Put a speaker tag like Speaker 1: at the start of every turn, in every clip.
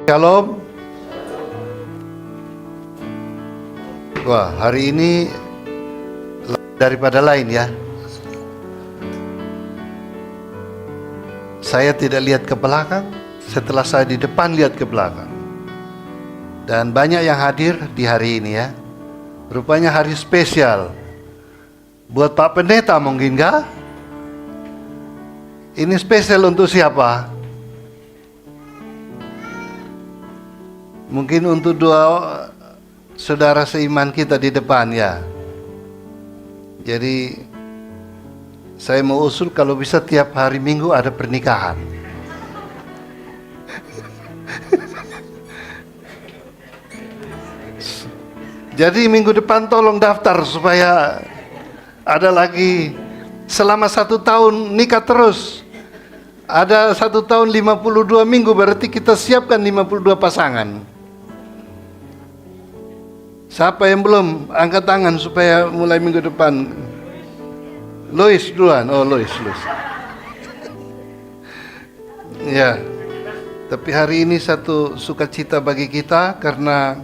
Speaker 1: Shalom. Wah, hari ini daripada lain ya. Saya tidak lihat ke belakang, setelah saya di depan lihat ke belakang. Dan banyak yang hadir di hari ini ya. Rupanya hari spesial. Buat Pak Pendeta mungkin kah? Ini spesial untuk siapa? Mungkin untuk dua saudara seiman kita di depan ya. Jadi saya mau usul kalau bisa tiap hari Minggu ada pernikahan. Jadi minggu depan tolong daftar supaya ada lagi selama 1 tahun nikah terus. Ada 1 tahun 52 minggu, berarti kita siapkan 52 pasangan. Siapa yang belum angkat tangan supaya mulai minggu depan? Lois duluan. Oh, Lois. Ya. Tapi hari ini satu sukacita bagi kita karena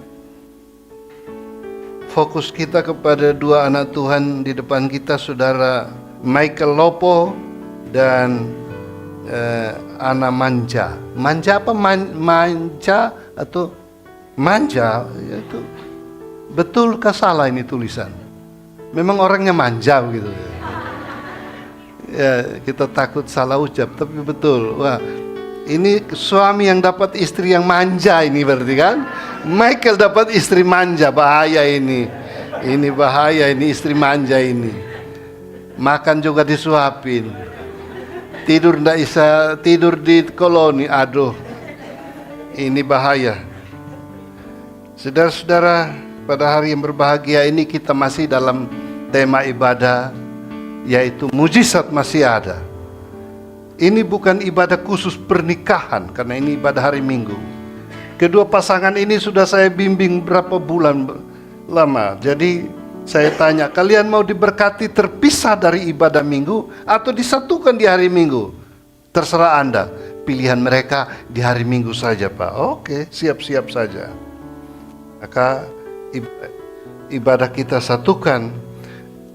Speaker 1: fokus kita kepada dua anak Tuhan di depan kita, saudara Michael Lopo dan Ana Manja. Manja apa? Manja atau Manja? Itu betul kah salah ini tulisan? Memang orangnya manja gitu. Ya, kita takut salah ucap, tapi betul. Wah, ini suami yang dapat istri yang manja ini berarti kan? Michael dapat istri manja, bahaya ini. Ini bahaya ini istri manja ini. Makan juga disuapin. Tidur ndak bisa tidur di koloni, aduh. Ini bahaya. Saudara-saudara, pada hari yang berbahagia ini kita masih dalam tema ibadah, yaitu mujizat masih ada. Ini bukan ibadah khusus pernikahan, karena ini ibadah hari Minggu. Kedua pasangan ini sudah saya bimbing berapa bulan lama. Jadi saya tanya, kalian mau diberkati terpisah dari ibadah Minggu atau disatukan di hari Minggu? Terserah Anda. Pilihan mereka di hari Minggu saja, Pak. Oke, siap-siap saja. Maka ibadah kita satukan.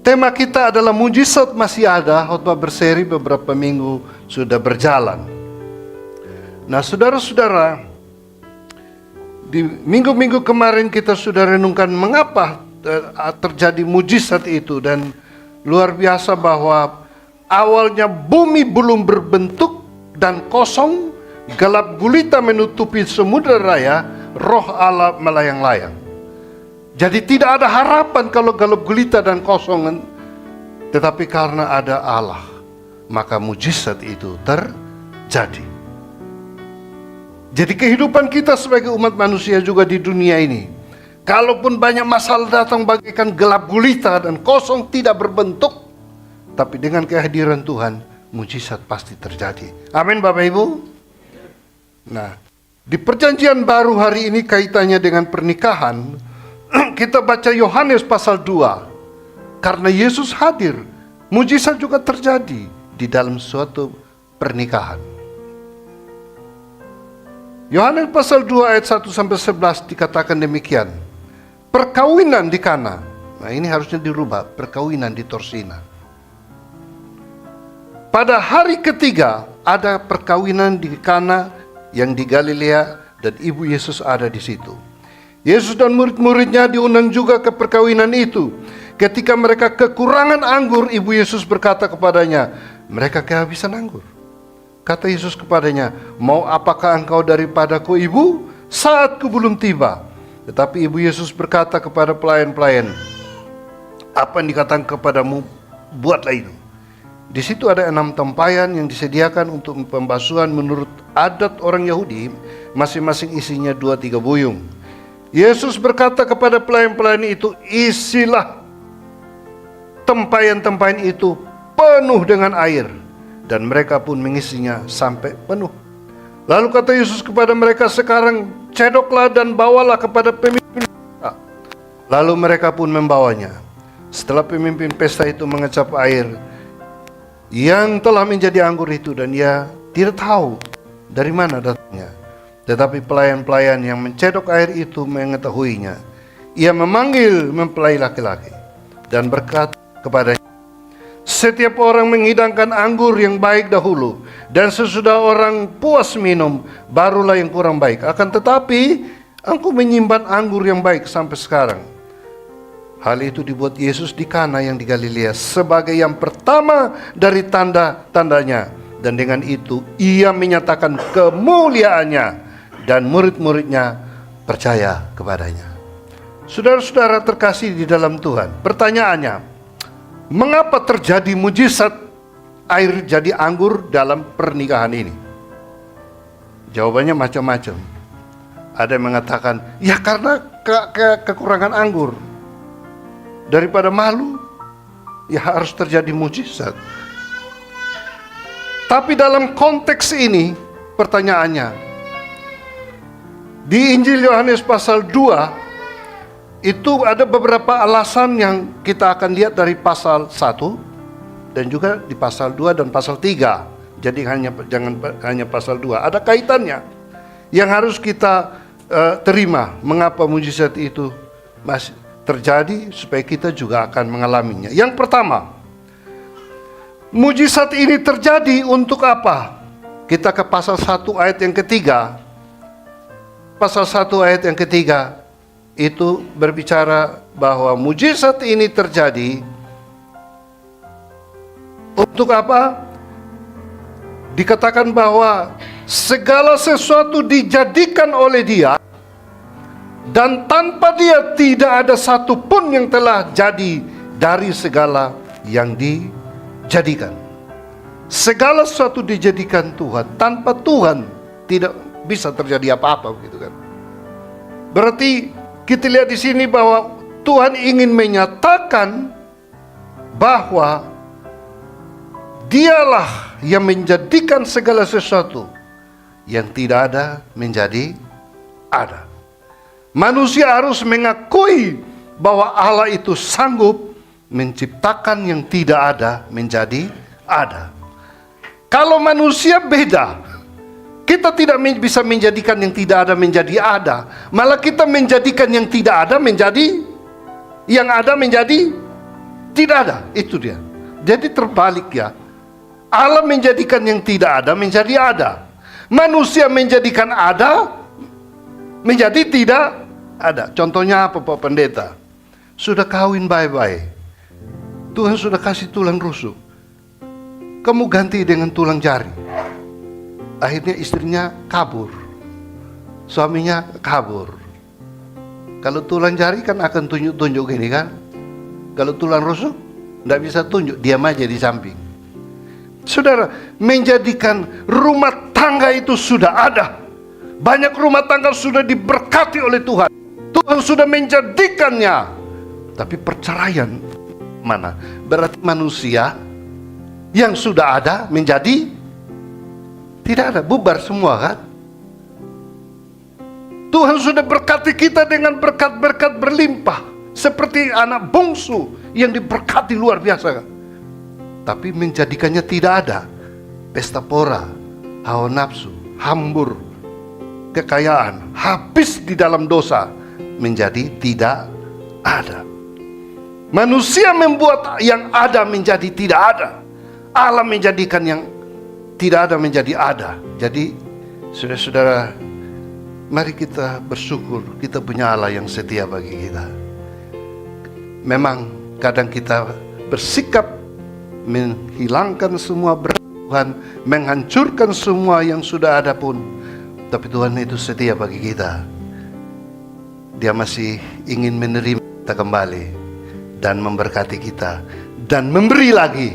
Speaker 1: Tema kita adalah mujizat masih ada. Khotbah berseri beberapa minggu sudah berjalan. Nah, saudara-saudara, di minggu-minggu kemarin kita sudah renungkan mengapa terjadi mujizat itu, dan luar biasa bahwa awalnya bumi belum berbentuk dan kosong, gelap gulita menutupi samudera raya, roh Allah melayang-layang. Jadi tidak ada harapan kalau gelap gulita dan kosong, tetapi karena ada Allah, maka mujizat itu terjadi. Jadi kehidupan kita sebagai umat manusia juga di dunia ini, kalaupun banyak masalah datang bagaikan gelap gulita dan kosong tidak berbentuk, tapi dengan kehadiran Tuhan, mujizat pasti terjadi. Amin Bapak Ibu. Nah, di perjanjian baru hari ini kaitannya dengan pernikahan. Kita baca Yohanes pasal 2. Karena Yesus hadir, mujizat juga terjadi di dalam suatu pernikahan. Yohanes pasal 2 ayat 1 sampai 11 dikatakan demikian. Perkawinan di Kana. Nah, ini harusnya dirubah, perkawinan di Torsina. Pada hari ketiga ada perkawinan di Kana yang di Galilea, dan ibu Yesus ada di situ. Yesus dan murid-muridnya diundang juga ke perkawinan itu. Ketika mereka kekurangan anggur, ibu Yesus berkata kepadanya, mereka kehabisan anggur. Kata Yesus kepadanya, mau apakah engkau daripadaku ibu? Saatku belum tiba. Tetapi ibu Yesus berkata kepada pelayan-pelayan, apa yang dikatakan kepadamu, buatlah itu. Di situ ada 6 tempayan yang disediakan untuk pembasuhan menurut adat orang Yahudi, masing-masing isinya 2-3 buyung. Yesus berkata kepada pelayan-pelayan itu, isilah tempayan-tempayan itu penuh dengan air. Dan mereka pun mengisinya sampai penuh. Lalu kata Yesus kepada mereka, sekarang cedoklah dan bawalah kepada pemimpin pesta. Lalu mereka pun membawanya. Setelah pemimpin pesta itu mengecap air yang telah menjadi anggur itu, dan ia tidak tahu dari mana datangnya. Tetapi pelayan-pelayan yang mencedok air itu mengetahuinya. Ia memanggil mempelai laki-laki dan berkata kepadanya, setiap orang menghidangkan anggur yang baik dahulu, dan sesudah orang puas minum, barulah yang kurang baik. Akan tetapi engkau menyimpan anggur yang baik sampai sekarang. Hal itu dibuat Yesus di Kana yang di Galilea sebagai yang pertama dari tanda-tandanya, dan dengan itu ia menyatakan kemuliaannya, dan murid-muridnya percaya kepadanya. Saudara-saudara terkasih di dalam Tuhan, pertanyaannya, mengapa terjadi mujizat air jadi anggur dalam pernikahan ini? Jawabannya macam-macam. Ada yang mengatakan, ya karena kekurangan anggur. Daripada malu, ya harus terjadi mujizat. Tapi dalam konteks ini, pertanyaannya, di Injil Yohanes pasal 2, itu ada beberapa alasan yang kita akan lihat dari pasal 1, dan juga di pasal 2 dan pasal 3. Jadi jangan hanya pasal 2, ada kaitannya yang harus kita terima. Mengapa mujizat itu masih terjadi, supaya kita juga akan mengalaminya. Yang pertama, mujizat ini terjadi untuk apa? Kita ke pasal 1 ayat yang ketiga. Pasal 1 ayat yang ketiga itu berbicara bahwa mujizat ini terjadi untuk apa? Dikatakan bahwa segala sesuatu dijadikan oleh Dia, dan tanpa Dia tidak ada satupun yang telah jadi dari segala yang dijadikan. Segala sesuatu dijadikan Tuhan. Tanpa Tuhan tidak bisa terjadi apa-apa, begitu kan? Berarti kita lihat di sini bahwa Tuhan ingin menyatakan bahwa Dialah yang menjadikan segala sesuatu yang tidak ada menjadi ada. Manusia harus mengakui bahwa Allah itu sanggup menciptakan yang tidak ada menjadi ada. Kalau manusia beda, kita tidak bisa menjadikan yang tidak ada menjadi ada. Malah kita menjadikan yang tidak ada menjadi, yang ada menjadi tidak ada. Itu dia. Jadi terbalik ya. Allah menjadikan yang tidak ada menjadi ada. Manusia menjadikan ada menjadi tidak ada. Contohnya apa Pak Pendeta? Sudah kawin bye-bye, Tuhan sudah kasih tulang rusuk, kamu ganti dengan tulang jari. Akhirnya istrinya kabur, suaminya kabur. Kalau tulang jari kan akan tunjuk-tunjuk gini kan. Kalau tulang rusuk tidak bisa tunjuk, diam aja di samping. Saudara, menjadikan rumah tangga itu sudah ada. Banyak rumah tangga sudah diberkati oleh Tuhan. Tuhan sudah menjadikannya. Tapi perceraian mana? Berarti manusia yang sudah ada menjadi tidak ada, bubar semua kan? Tuhan sudah berkati kita dengan berkat-berkat berlimpah, seperti anak bungsu yang diberkati luar biasa kan? Tapi menjadikannya tidak ada. Pesta pora, hawa nafsu, hambur, kekayaan, habis di dalam dosa, menjadi tidak ada. Manusia membuat yang ada menjadi tidak ada. Allah menjadikan yang tidak ada menjadi ada. Jadi saudara-saudara, mari kita bersyukur kita punya Allah yang setia bagi kita. Memang kadang kita bersikap menghilangkan semua berat Tuhan, menghancurkan semua yang sudah ada pun, tapi Tuhan itu setia bagi kita. Dia masih ingin menerima kita kembali dan memberkati kita dan memberi lagi,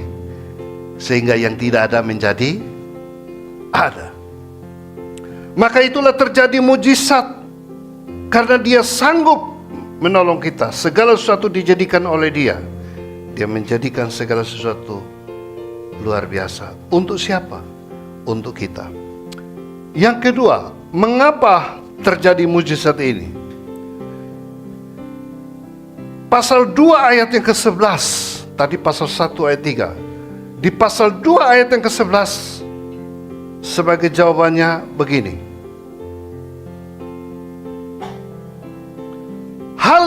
Speaker 1: sehingga yang tidak ada menjadi ada. Maka itulah terjadi mujizat, karena Dia sanggup menolong kita. Segala sesuatu dijadikan oleh Dia. Dia menjadikan segala sesuatu luar biasa. Untuk siapa? Untuk kita. Yang kedua, mengapa terjadi mujizat ini? Pasal 2 ayat yang ke-11. Tadi pasal 1 ayat 3. Di pasal 2 ayat yang ke-11, sebagai jawabannya begini.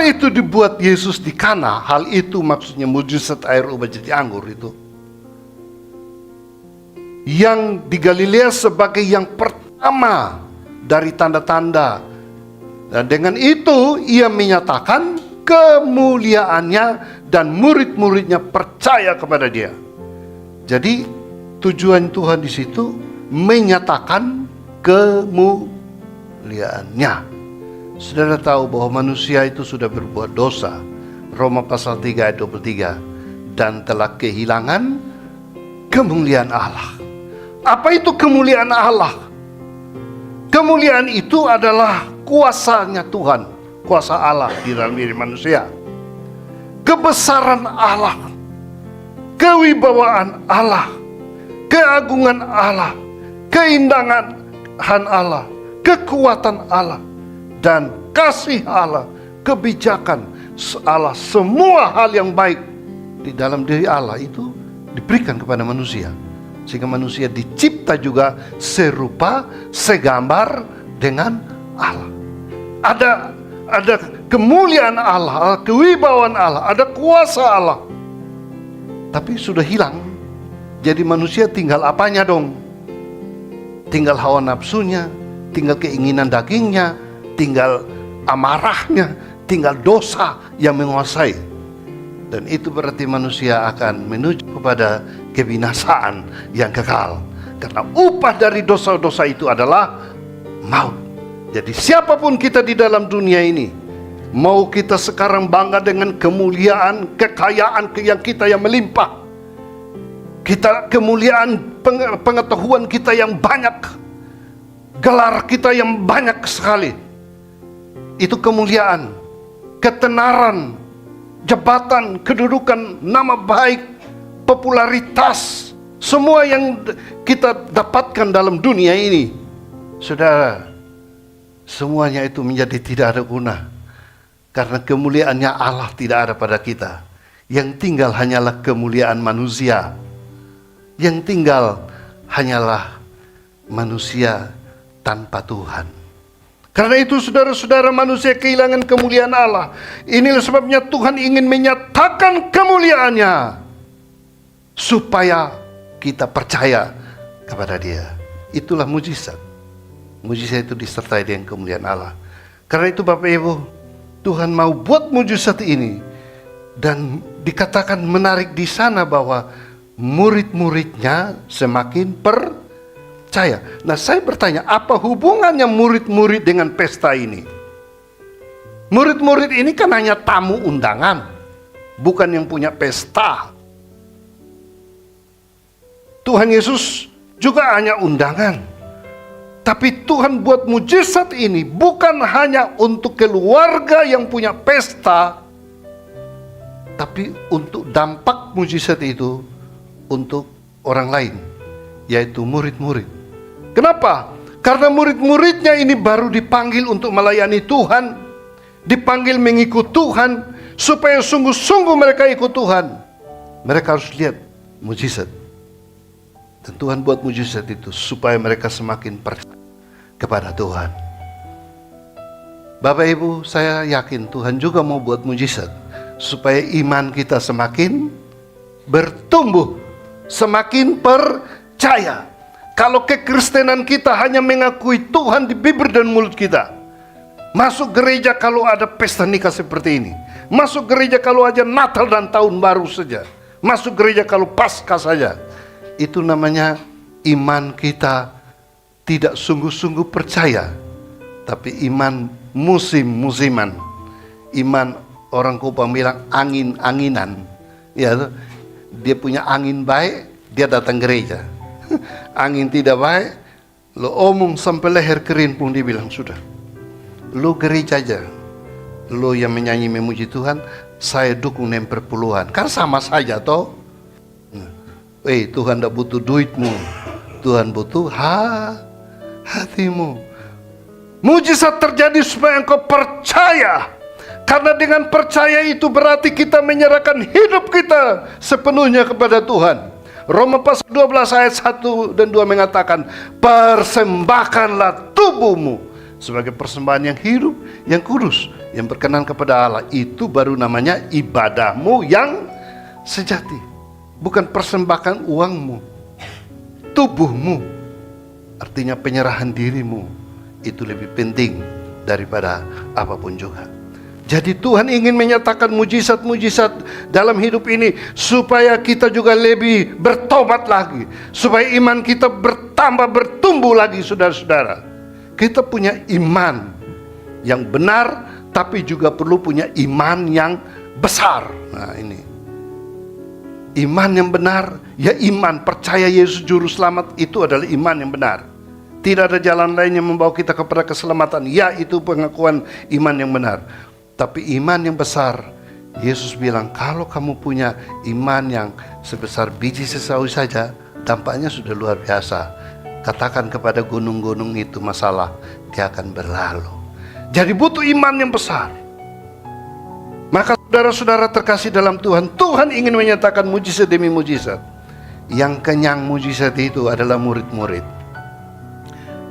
Speaker 1: itu dibuat Yesus di Kana, hal itu maksudnya mujizat air ubah jadi anggur itu. Yang di Galilea sebagai yang pertama dari tanda-tanda. Dan dengan itu ia menyatakan kemuliaannya dan murid-muridnya percaya kepada dia. Jadi tujuan Tuhan di situ menyatakan kemuliaannya. Saudara tahu bahwa manusia itu sudah berbuat dosa. Roma pasal 3 ayat 23. Dan telah kehilangan kemuliaan Allah. Apa itu kemuliaan Allah? Kemuliaan itu adalah kuasanya Tuhan, kuasa Allah di dalam diri manusia. Kebesaran Allah, kewibawaan Allah, keagungan Allah, keindahan Allah, kekuatan Allah, dan kasih Allah, kebijakan Allah, semua hal yang baik di dalam diri Allah itu diberikan kepada manusia. Sehingga manusia dicipta juga serupa, segambar dengan Allah. Ada kemuliaan Allah, kewibawaan Allah, ada kuasa Allah. Tapi sudah hilang. Jadi manusia tinggal apanya dong? Tinggal hawa nafsunya, tinggal keinginan dagingnya, tinggal amarahnya, tinggal dosa yang menguasai. Dan itu berarti manusia akan menuju kepada kebinasaan yang kekal. Karena upah dari dosa-dosa itu adalah maut. Jadi siapapun kita di dalam dunia ini, mau kita sekarang bangga dengan kemuliaan, kekayaan yang kita yang melimpah, kita kemuliaan pengetahuan kita yang banyak, gelar kita yang banyak sekali, itu kemuliaan, ketenaran, jabatan, kedudukan, nama baik, popularitas, semua yang kita dapatkan dalam dunia ini, saudara, semuanya itu menjadi tidak ada guna. Karena kemuliaannya Allah tidak ada pada kita. Yang tinggal hanyalah kemuliaan manusia. Yang tinggal hanyalah manusia tanpa Tuhan. Karena itu saudara-saudara, manusia kehilangan kemuliaan Allah. Inilah sebabnya Tuhan ingin menyatakan kemuliaannya, supaya kita percaya kepada Dia. Itulah mujizat. Mujizat itu disertai dengan kemuliaan Allah. Karena itu Bapak Ibu, Tuhan mau buat mujizat ini. Dan dikatakan menarik di sana bahwa murid-muridnya semakin percaya. Nah, saya bertanya, apa hubungannya murid-murid dengan pesta ini? Murid-murid ini kan hanya tamu undangan, bukan yang punya pesta. Tuhan Yesus juga hanya undangan. Tapi Tuhan buat mujizat ini bukan hanya untuk keluarga yang punya pesta, tapi untuk dampak mujizat itu untuk orang lain, yaitu murid-murid. Kenapa? Karena murid-muridnya ini baru dipanggil untuk melayani Tuhan, dipanggil mengikut Tuhan, supaya sungguh-sungguh mereka ikut Tuhan. Mereka harus lihat mujizat. Dan Tuhan buat mujizat itu supaya mereka semakin percaya kepada Tuhan. Bapak Ibu, saya yakin Tuhan juga mau buat mujizat supaya iman kita semakin bertumbuh, semakin percaya. Kalau kekristenan kita hanya mengakui Tuhan di bibir dan mulut kita, masuk gereja kalau ada pesta nikah seperti ini, masuk gereja kalau aja Natal dan Tahun Baru saja, masuk gereja kalau Paskah saja, itu namanya iman kita tidak sungguh-sungguh percaya, tapi iman musim-musiman. Iman orang Kupang bilang angin-anginan. Ya, dia punya angin baik, dia datang gereja. Angin tidak baik, lo omong sampai leher kering pun dibilang sudah. Lo gereja aja. Lo yang menyanyi memuji Tuhan, saya dukung yang perpuluhan. Kan sama saja toh. Tuhan tidak butuh duitmu, Tuhan butuh hatimu. Mujizat terjadi supaya engkau percaya. Karena dengan percaya itu berarti kita menyerahkan hidup kita sepenuhnya kepada Tuhan. Roma pasal 12 ayat 1 dan 2 mengatakan, persembahkanlah tubuhmu sebagai persembahan yang hidup, yang kudus, yang berkenan kepada Allah. Itu baru namanya ibadahmu yang sejati. Bukan persembahkan uangmu, tubuhmu, artinya penyerahan dirimu. Itu lebih penting daripada apapun juga. Jadi Tuhan ingin menyatakan mujizat-mujizat dalam hidup ini supaya kita juga lebih bertobat lagi, supaya iman kita bertambah, bertumbuh lagi, saudara-saudara. Kita punya iman yang benar, tapi juga perlu punya iman yang besar. Nah ini, iman yang benar, ya iman percaya Yesus Juru Selamat, itu adalah iman yang benar. Tidak ada jalan lain yang membawa kita kepada keselamatan, ya itu pengakuan iman yang benar. Tapi iman yang besar, Yesus bilang, kalau kamu punya iman yang sebesar biji sesawi saja, dampaknya sudah luar biasa. Katakan kepada gunung-gunung itu masalah, dia akan berlalu. Jadi butuh iman yang besar. Maka saudara-saudara terkasih dalam Tuhan, Tuhan ingin menyatakan mujizat demi mujizat. Yang kenyang mujizat itu adalah murid-murid.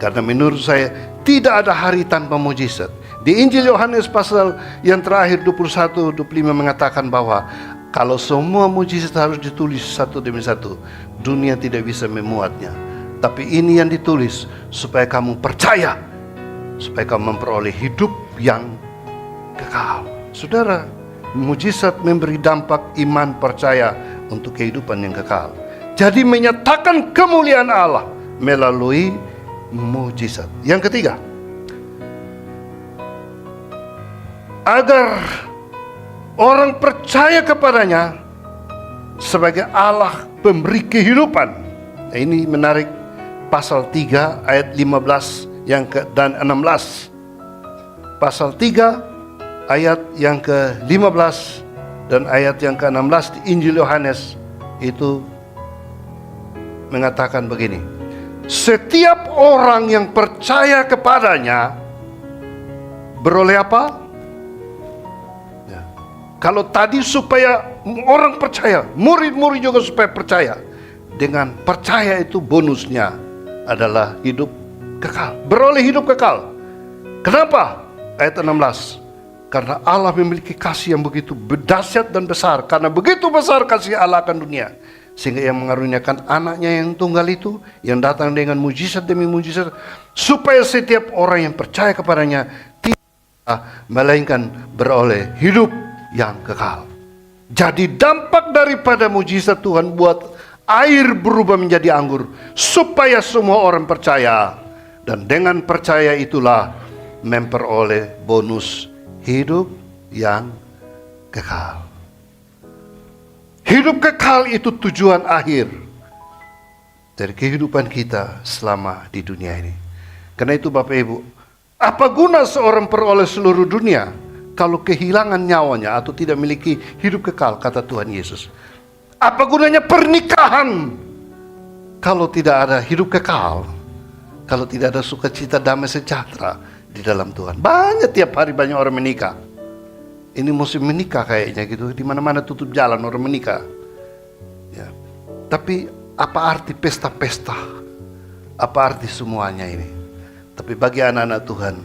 Speaker 1: Karena menurut saya tidak ada hari tanpa mujizat. Di Injil Yohanes pasal yang terakhir 21-25 mengatakan bahwa kalau semua mujizat harus ditulis satu demi satu, dunia tidak bisa memuatnya. Tapi ini yang ditulis supaya kamu percaya, supaya kamu memperoleh hidup yang kekal. Saudara, mujizat memberi dampak iman percaya untuk kehidupan yang kekal. Jadi menyatakan kemuliaan Allah melalui mujizat. Yang ketiga, agar orang percaya kepadanya sebagai Allah pemberi kehidupan. Nah, ini menarik, pasal 3 ayat 15 dan 16. Pasal 3 ayat yang ke-15 dan ayat yang ke-16 di Injil Yohanes itu mengatakan begini. Setiap orang yang percaya kepadanya beroleh apa? Kalau tadi supaya orang percaya, murid-murid juga supaya percaya. Dengan percaya itu bonusnya adalah hidup kekal. Beroleh hidup kekal. Kenapa? Ayat 16. Karena Allah memiliki kasih yang begitu dahsyat dan besar. Karena begitu besar kasih Allah akan dunia, sehingga Ia mengaruniakan anaknya yang tunggal itu, yang datang dengan mujizat demi mujizat, supaya setiap orang yang percaya kepadanya tidak melainkan beroleh hidup yang kekal. Jadi dampak daripada mujizat Tuhan buat air berubah menjadi anggur, supaya semua orang percaya, dan dengan percaya itulah memperoleh bonus hidup yang kekal. Hidup kekal itu tujuan akhir dari kehidupan kita selama di dunia ini. Karena itu Bapak Ibu, apa guna seorang peroleh seluruh dunia kalau kehilangan nyawanya atau tidak memiliki hidup kekal, kata Tuhan Yesus. Apa gunanya pernikahan kalau tidak ada hidup kekal, kalau tidak ada sukacita, damai, sejahtera di dalam Tuhan. Banyak tiap hari banyak orang menikah. Ini musim menikah kayaknya gitu, di mana-mana tutup jalan orang menikah. Ya. Tapi apa arti pesta-pesta? Apa arti semuanya ini? Tapi bagi anak-anak Tuhan,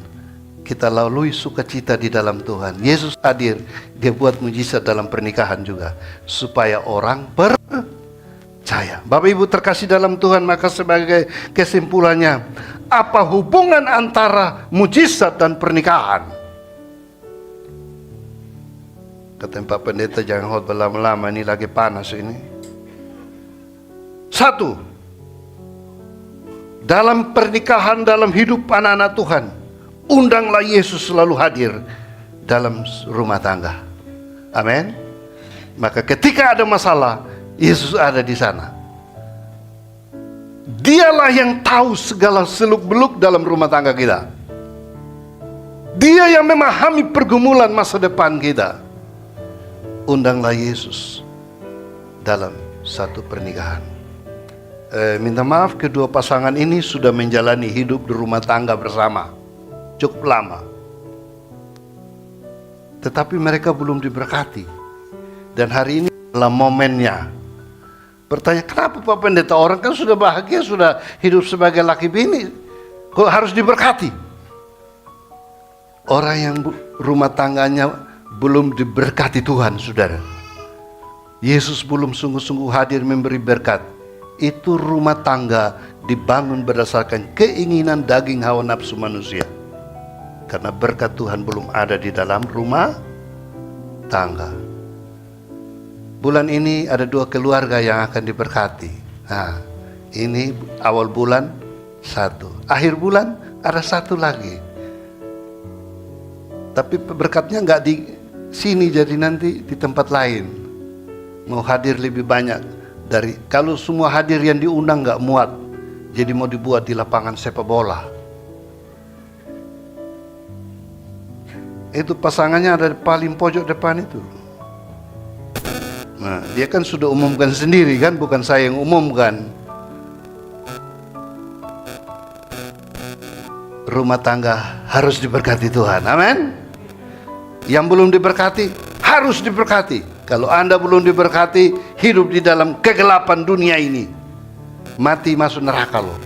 Speaker 1: kita lalui sukacita di dalam Tuhan. Yesus hadir, Dia buat mujizat dalam pernikahan juga, supaya orang percaya. Bapak Ibu terkasih dalam Tuhan, maka sebagai kesimpulannya, apa hubungan antara mujizat dan pernikahan? Kata Pak Pendeta, jangan khotbah lama-lama, ini lagi panas ini. Satu, dalam pernikahan, dalam hidup anak-anak Tuhan, undanglah Yesus selalu hadir dalam rumah tangga. Amin. Maka ketika ada masalah, Yesus ada di sana. Dialah yang tahu segala seluk-beluk dalam rumah tangga kita. Dia yang memahami pergumulan masa depan kita. Undanglah Yesus dalam satu pernikahan. Minta maaf, kedua pasangan ini sudah menjalani hidup di rumah tangga bersama cukup lama, tetapi mereka belum diberkati. Dan hari ini adalah momennya. Bertanya, kenapa Pak Pendeta, orang kan sudah bahagia, sudah hidup sebagai laki bini, kok harus diberkati? Orang yang rumah tangganya belum diberkati Tuhan, saudara. Yesus belum sungguh-sungguh hadir memberi berkat. Itu rumah tangga dibangun berdasarkan keinginan daging hawa nafsu manusia. Karena berkat Tuhan belum ada di dalam rumah tangga. Bulan ini ada 2 keluarga yang akan diberkati. Nah, ini awal bulan 1. Akhir bulan ada 1 lagi. Tapi berkatnya nggak di sini, jadi nanti di tempat lain. Mau hadir lebih banyak dari, kalau semua hadir yang diundang nggak muat, jadi mau dibuat di lapangan sepak bola. Itu pasangannya ada di paling pojok depan itu. Nah, dia kan sudah umumkan sendiri kan, bukan saya yang umumkan. Rumah tangga harus diberkati Tuhan, amin. Yang belum diberkati harus diberkati. Kalau Anda belum diberkati, hidup di dalam kegelapan dunia ini, mati masuk neraka loh.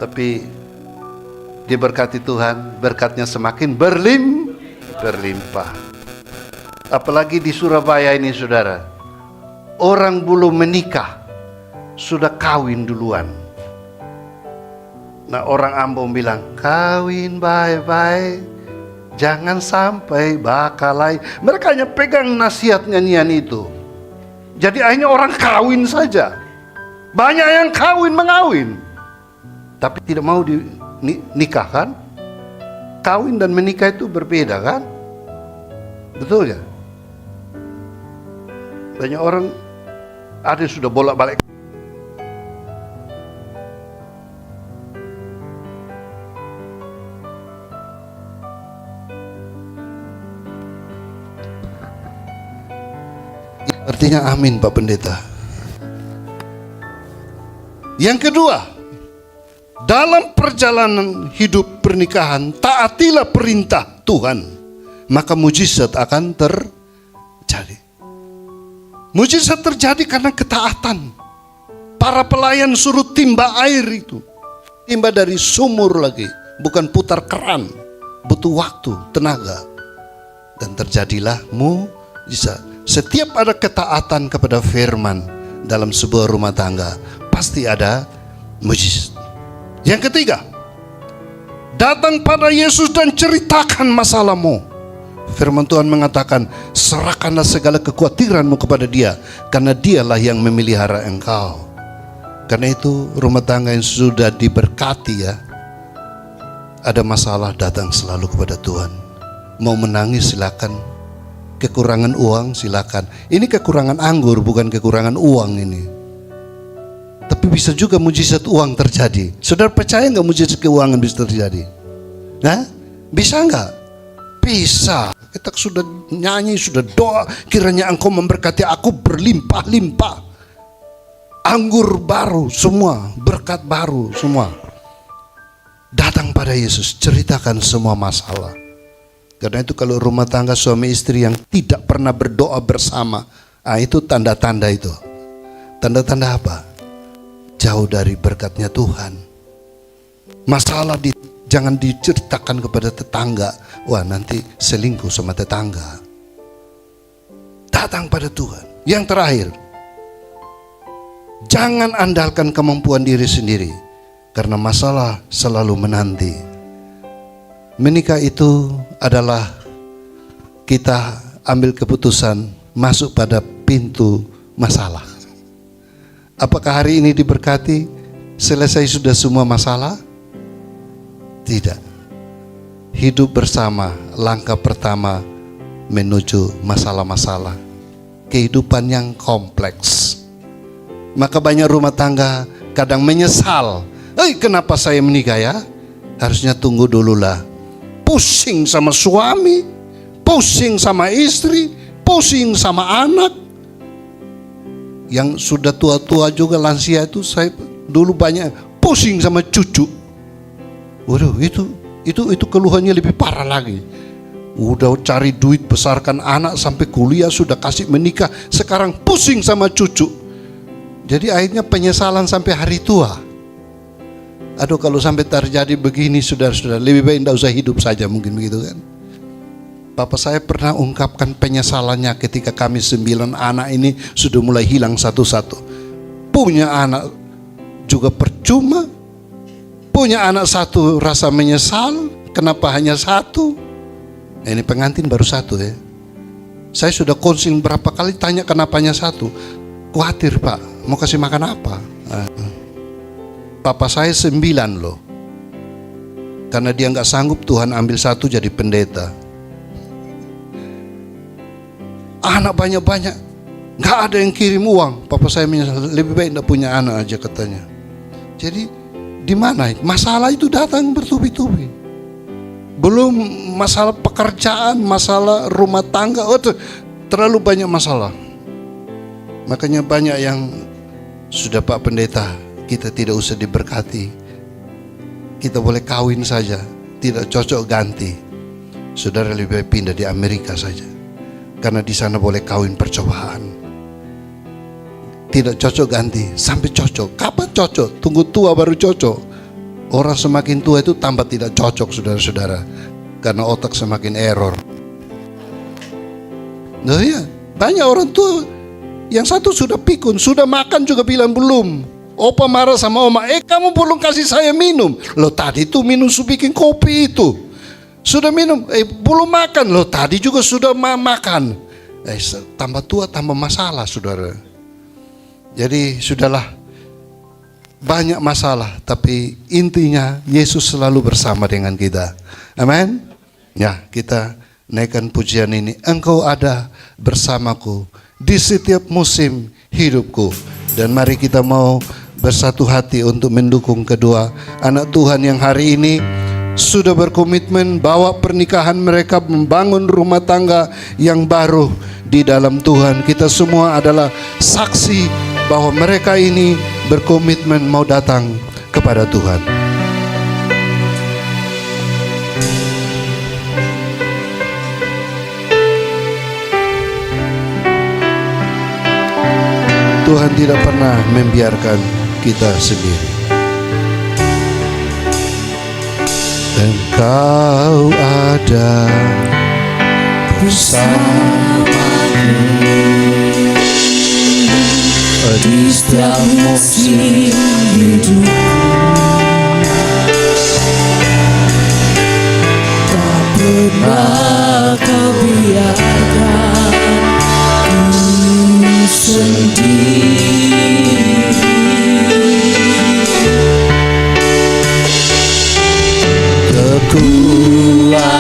Speaker 1: Tapi diberkati Tuhan, berkatnya semakin berlimpah. Apalagi di Surabaya ini, saudara, orang belum menikah sudah kawin duluan. Nah, orang Ambon bilang, kawin bye-bye, jangan sampai bakalai. Mereka hanya pegang nasihat nyanyian itu. Jadi akhirnya orang kawin saja. Banyak yang mengawin, tapi tidak mau nikah kan? Kawin dan menikah itu berbeda kan? Betul ya? Banyak orang ada yang sudah bolak-balik. Artinya amin Pak Pendeta. Yang kedua, dalam perjalanan hidup pernikahan, taatilah perintah Tuhan, maka mujizat akan terjadi. Mujizat terjadi karena ketaatan. Para pelayan suruh timba air itu, timba dari sumur lagi, bukan putar keran, butuh waktu, tenaga, dan terjadilah mujizat. Setiap ada ketaatan kepada firman dalam sebuah rumah tangga, pasti ada mujizat. Yang ketiga, datang pada Yesus dan ceritakan masalahmu. Firman Tuhan mengatakan, serahkanlah segala kekhawatiranmu kepada Dia, karena Dialah yang memelihara engkau. Karena itu rumah tangga yang sudah diberkati ya, ada masalah datang selalu kepada Tuhan. Mau menangis silakan. Kekurangan uang silakan. Ini kekurangan anggur, bukan kekurangan uang ini. Tapi bisa juga mujizat uang terjadi. Saudara percaya nggak mujizat keuangan bisa terjadi? Nah, bisa nggak? Bisa. Kita sudah nyanyi, sudah doa, kiranya Engkau memberkati aku berlimpah-limpah. Anggur baru semua, berkat baru semua. Datang pada Yesus, ceritakan semua masalah. Karena itu kalau rumah tangga suami istri yang tidak pernah berdoa bersama, itu tanda-tanda itu. Tanda-tanda apa? Jauh dari berkatnya Tuhan. Masalah jangan diceritakan kepada tetangga. Wah, nanti selingkuh sama tetangga. Datang pada Tuhan. Yang terakhir, jangan andalkan kemampuan diri sendiri, karena masalah selalu menanti. Menikah itu adalah kita ambil keputusan masuk pada pintu masalah. Apakah hari ini diberkati? Selesai sudah semua masalah? Tidak. Hidup bersama, langkah pertama menuju masalah-masalah. Kehidupan yang kompleks. Maka banyak rumah tangga kadang menyesal. Kenapa saya menikah ya? Harusnya tunggu dululah. Pusing sama suami, pusing sama istri, pusing sama anak. Yang sudah tua-tua juga lansia itu, saya dulu banyak pusing sama cucu. Waduh, itu keluhannya lebih parah lagi. Udah cari duit besarkan anak sampai kuliah, sudah kasih menikah, sekarang pusing sama cucu. Jadi akhirnya penyesalan sampai hari tua. Aduh, kalau sampai terjadi begini, saudara-saudara, lebih baik tidak usah hidup saja, mungkin begitu kan. Bapak saya pernah ungkapkan penyesalannya ketika kami 9 anak ini sudah mulai hilang satu-satu. Punya anak juga percuma, punya anak satu rasa menyesal, kenapa hanya satu. Ini pengantin baru satu ya. Saya sudah konseling berapa kali tanya kenapa hanya satu. Khawatir Pak, mau kasih makan apa? Papa saya 9 loh. Karena dia nggak sanggup, Tuhan ambil satu jadi pendeta. Anak banyak-banyak, nggak ada yang kirim uang. Papa saya menyesal, lebih baik nggak punya anak aja katanya. Jadi di mana masalah itu datang bertubi-tubi. Belum masalah pekerjaan, masalah rumah tangga, terlalu banyak masalah. Makanya banyak yang sudah Pak Pendeta, kita tidak usah diberkati, kita boleh kawin saja, tidak cocok ganti. Saudara lebih baik pindah di Amerika saja, karena di sana boleh kawin percobaan. Tidak cocok ganti, sampai cocok. Kapan cocok? Tunggu tua baru cocok. Orang semakin tua itu tambah tidak cocok, saudara-saudara, karena otak semakin error. Nah ya, banyak orang tua, yang satu sudah pikun, sudah makan juga bilang belum. Opa marah sama oma, kamu belum kasih saya minum. Loh tadi tuh minum bikin kopi itu. Sudah minum, belum makan. Loh tadi juga sudah makan. Tambah tua tambah masalah, saudara. Jadi sudahlah, banyak masalah, tapi intinya Yesus selalu bersama dengan kita. Amin. Ya, kita naikkan pujian ini. Engkau ada bersamaku di setiap musim hidupku. Dan mari kita mau bersatu hati untuk mendukung kedua anak Tuhan yang hari ini sudah berkomitmen bawa pernikahan mereka, membangun rumah tangga yang baru di dalam Tuhan. Kita semua adalah saksi bahwa mereka ini berkomitmen mau datang kepada Tuhan. Tuhan tidak pernah membiarkan kita sendiri. Engkau ada bersamaku di setiap musim hidupku. Tak pernah kau biarkan ku sendiri. Kekuatan